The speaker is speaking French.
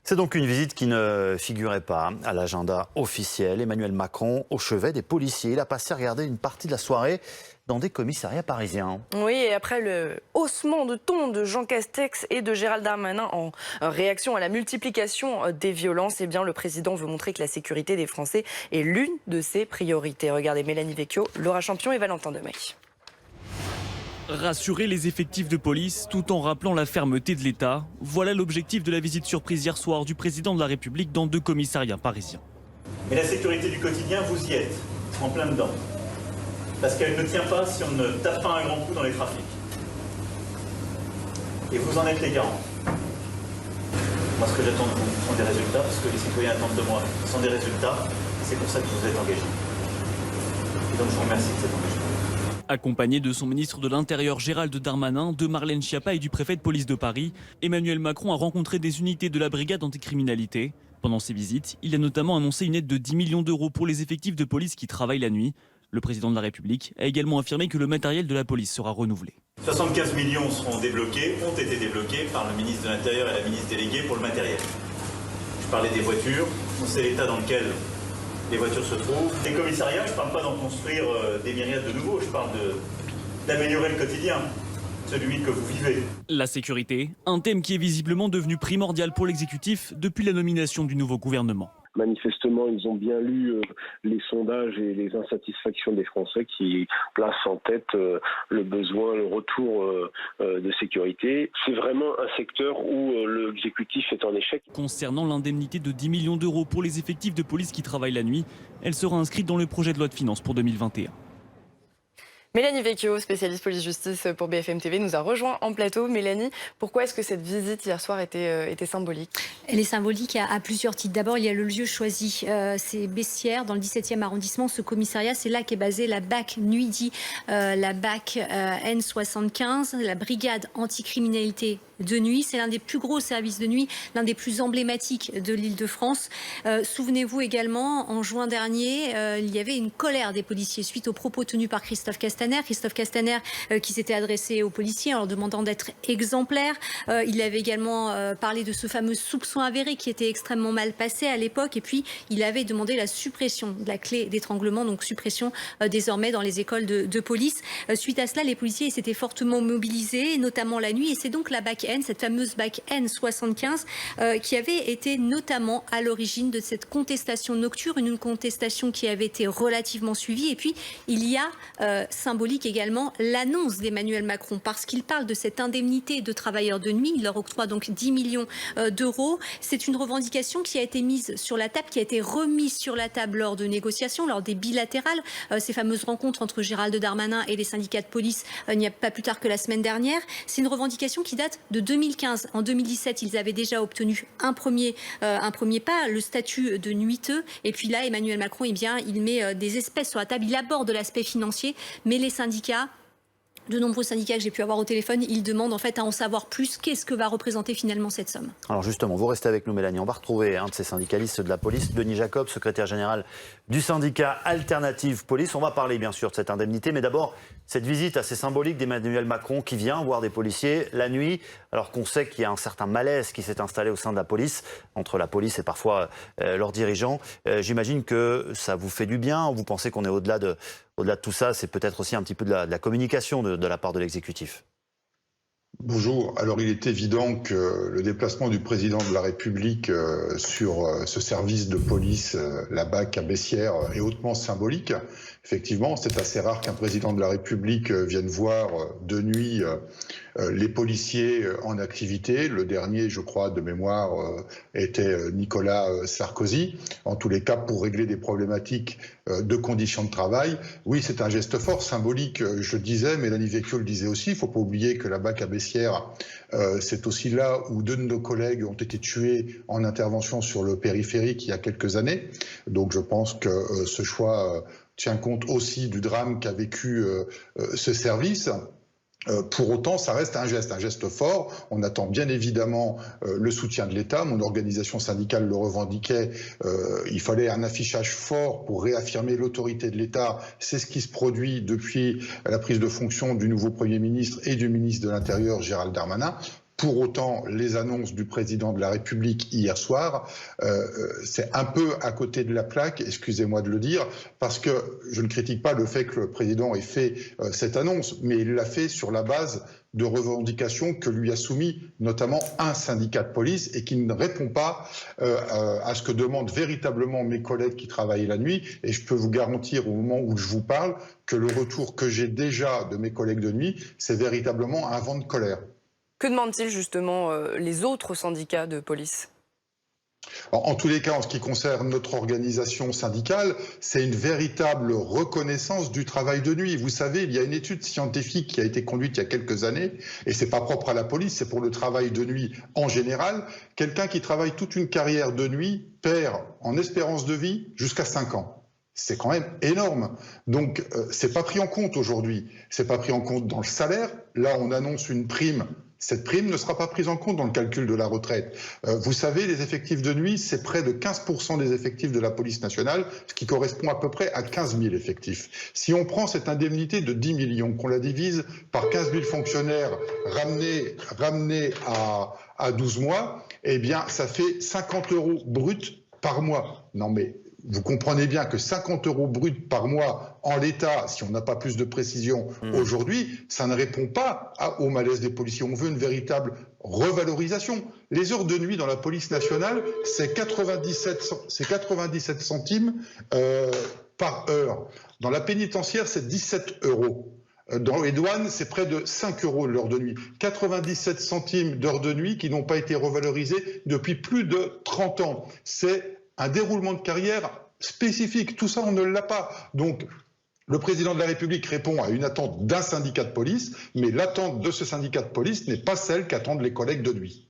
C'est donc une visite qui ne figurait pas à l'agenda officiel. Emmanuel Macron au chevet des policiers. Il a passé à regarder une partie de la soirée dans des commissariats parisiens. Oui, et après le haussement de ton de Jean Castex et de Gérald Darmanin en réaction à la multiplication des violences, eh bien, le président veut montrer que la sécurité des Français est l'une de ses priorités. Regardez Mélanie Vecchio, Laura Champion et Valentin Demey. Rassurer les effectifs de police tout en rappelant la fermeté de l'État. Voilà l'objectif de la visite surprise hier soir du président de la République dans 2 commissariats parisiens. Mais la sécurité du quotidien, vous y êtes, en plein dedans. Parce qu'elle ne tient pas si on ne tape pas un grand coup dans les trafics. Et vous en êtes les garants. Moi, ce que j'attends de vous sont des résultats, parce que les citoyens attendent de moi sont des résultats. C'est pour ça que vous êtes engagés. Et donc, je vous remercie de cet engagement. Accompagné de son ministre de l'Intérieur Gérald Darmanin, de Marlène Schiappa et du préfet de police de Paris, Emmanuel Macron a rencontré des unités de la brigade anticriminalité. Pendant ses visites, il a notamment annoncé une aide de 10 millions d'euros pour les effectifs de police qui travaillent la nuit. Le président de la République a également affirmé que le matériel de la police sera renouvelé. 75 millions seront débloqués, ont été débloqués par le ministre de l'Intérieur et la ministre déléguée pour le matériel. Je parlais des voitures, on sait l'état dans lequel les voitures se trouvent. Les commissariats, je ne parle pas d'en construire des myriades de nouveaux, je parle d'améliorer le quotidien, celui que vous vivez. La sécurité, un thème qui est visiblement devenu primordial pour l'exécutif depuis la nomination du nouveau gouvernement. Manifestement, ils ont bien lu les sondages et les insatisfactions des Français qui placent en tête le besoin, le retour de sécurité. C'est vraiment un secteur où l'exécutif est en échec. Concernant l'indemnité de 10 millions d'euros pour les effectifs de police qui travaillent la nuit, elle sera inscrite dans le projet de loi de finances pour 2021. Mélanie Vecchio, spécialiste police-justice pour BFM TV, nous a rejoint en plateau. Mélanie, pourquoi est-ce que cette visite hier soir était symbolique ? Elle est symbolique à plusieurs titres. D'abord, il y a le lieu choisi. C'est Bessières, dans le 17e arrondissement. Ce commissariat, c'est là qu'est basée la BAC Nuit-Dit, la BAC N75, la brigade anticriminalité de nuit. C'est l'un des plus gros services de nuit, l'un des plus emblématiques de l'Île-de-France. Souvenez-vous également, en juin dernier, il y avait une colère des policiers suite aux propos tenus par Christophe Castaner. Christophe Castaner qui s'était adressé aux policiers en leur demandant d'être exemplaires. Il avait également parlé de ce fameux soupçon avéré qui était extrêmement mal passé à l'époque. Et puis, il avait demandé la suppression de la clé d'étranglement, donc suppression désormais dans les écoles de police. Suite à cela, les policiers s'étaient fortement mobilisés, notamment la nuit. Et c'est donc la BAC N, cette fameuse BAC N75, qui avait été notamment à l'origine de cette contestation nocturne, une contestation qui avait été relativement suivie. Et puis, il y a symbolique également l'annonce d'Emmanuel Macron, parce qu'il parle de cette indemnité de travailleurs de nuit. Il leur octroie donc 10 millions d'euros. C'est une revendication qui a été mise sur la table, qui a été remise sur la table lors de négociations, lors des bilatérales, ces fameuses rencontres entre Gérald Darmanin et les syndicats de police, il n'y a pas plus tard que la semaine dernière. C'est une revendication qui date de 2015. En 2017, ils avaient déjà obtenu un premier pas, le statut de nuiteux. Et puis là, Emmanuel Macron, eh bien, il met des espèces sur la table. Il aborde l'aspect financier, mais les syndicats, de nombreux syndicats que j'ai pu avoir au téléphone, ils demandent en fait à en savoir plus. Qu'est-ce que va représenter finalement cette somme ? Alors justement, vous restez avec nous, Mélanie. On va retrouver un de ces syndicalistes de la police, Denis Jacob, secrétaire général du syndicat Alternative Police. On va parler bien sûr de cette indemnité, mais d'abord cette visite assez symbolique d'Emmanuel Macron qui vient voir des policiers la nuit, alors qu'on sait qu'il y a un certain malaise qui s'est installé au sein de la police, entre la police et parfois leurs dirigeants. J'imagine que ça vous fait du bien. Vous pensez qu'on est au-delà de tout ça, c'est peut-être aussi un petit peu de la communication de la part de l'exécutif. Bonjour. Alors il est évident que le déplacement du président de la République sur ce service de police, la BAC à Bessières, est hautement symbolique. Effectivement, c'est assez rare qu'un président de la République vienne voir de nuit les policiers en activité. Le dernier, je crois, de mémoire, était Nicolas Sarkozy. En tous les cas, pour régler des problématiques de conditions de travail. Oui, c'est un geste fort, symbolique, je disais, Mélanie Vecchio le disait aussi. Il ne faut pas oublier que la BAC à Bessières, c'est aussi là où 2 de nos collègues ont été tués en intervention sur le périphérique il y a quelques années. Donc je pense que ce choix tient compte aussi du drame qu'a vécu ce service. Pour autant, ça reste un geste fort. On attend bien évidemment le soutien de l'État. Mon organisation syndicale le revendiquait. Il fallait un affichage fort pour réaffirmer l'autorité de l'État. C'est ce qui se produit depuis la prise de fonction du nouveau Premier ministre et du ministre de l'Intérieur, Gérald Darmanin. Pour autant, les annonces du président de la République hier soir, c'est un peu à côté de la plaque, excusez-moi de le dire, parce que je ne critique pas le fait que le président ait fait cette annonce, mais il l'a fait sur la base de revendications que lui a soumis notamment un syndicat de police et qui ne répond pas à ce que demandent véritablement mes collègues qui travaillent la nuit. Et je peux vous garantir au moment où je vous parle que le retour que j'ai déjà de mes collègues de nuit, c'est véritablement un vent de colère. Que demandent-ils justement les autres syndicats de police ? En tous les cas, en ce qui concerne notre organisation syndicale, c'est une véritable reconnaissance du travail de nuit. Vous savez, il y a une étude scientifique qui a été conduite il y a quelques années, et c'est pas propre à la police, c'est pour le travail de nuit en général. Quelqu'un qui travaille toute une carrière de nuit perd en espérance de vie jusqu'à 5 ans. C'est quand même énorme. Donc, c'est pas pris en compte aujourd'hui. C'est pas pris en compte dans le salaire. Là, on annonce une prime. Cette prime ne sera pas prise en compte dans le calcul de la retraite. Vous savez, les effectifs de nuit, c'est près de 15% des effectifs de la police nationale, ce qui correspond à peu près à 15 000 effectifs. Si on prend cette indemnité de 10 millions, qu'on la divise par 15 000 fonctionnaires ramenés à 12 mois, eh bien, ça fait 50 € bruts par mois. Non mais... Vous comprenez bien que 50 € bruts par mois en l'état, si on n'a pas plus de précision aujourd'hui, ça ne répond pas au malaise des policiers. On veut une véritable revalorisation. Les heures de nuit dans la police nationale, c'est 97 centimes par heure. Dans la pénitentiaire, c'est 17 €. Dans les douanes, c'est près de 5 € l'heure de nuit. 97 centimes d'heure de nuit qui n'ont pas été revalorisés depuis plus de 30 ans. C'est un déroulement de carrière spécifique. Tout ça, on ne l'a pas. Donc, le président de la République répond à une attente d'un syndicat de police, mais l'attente de ce syndicat de police n'est pas celle qu'attendent les collègues de nuit.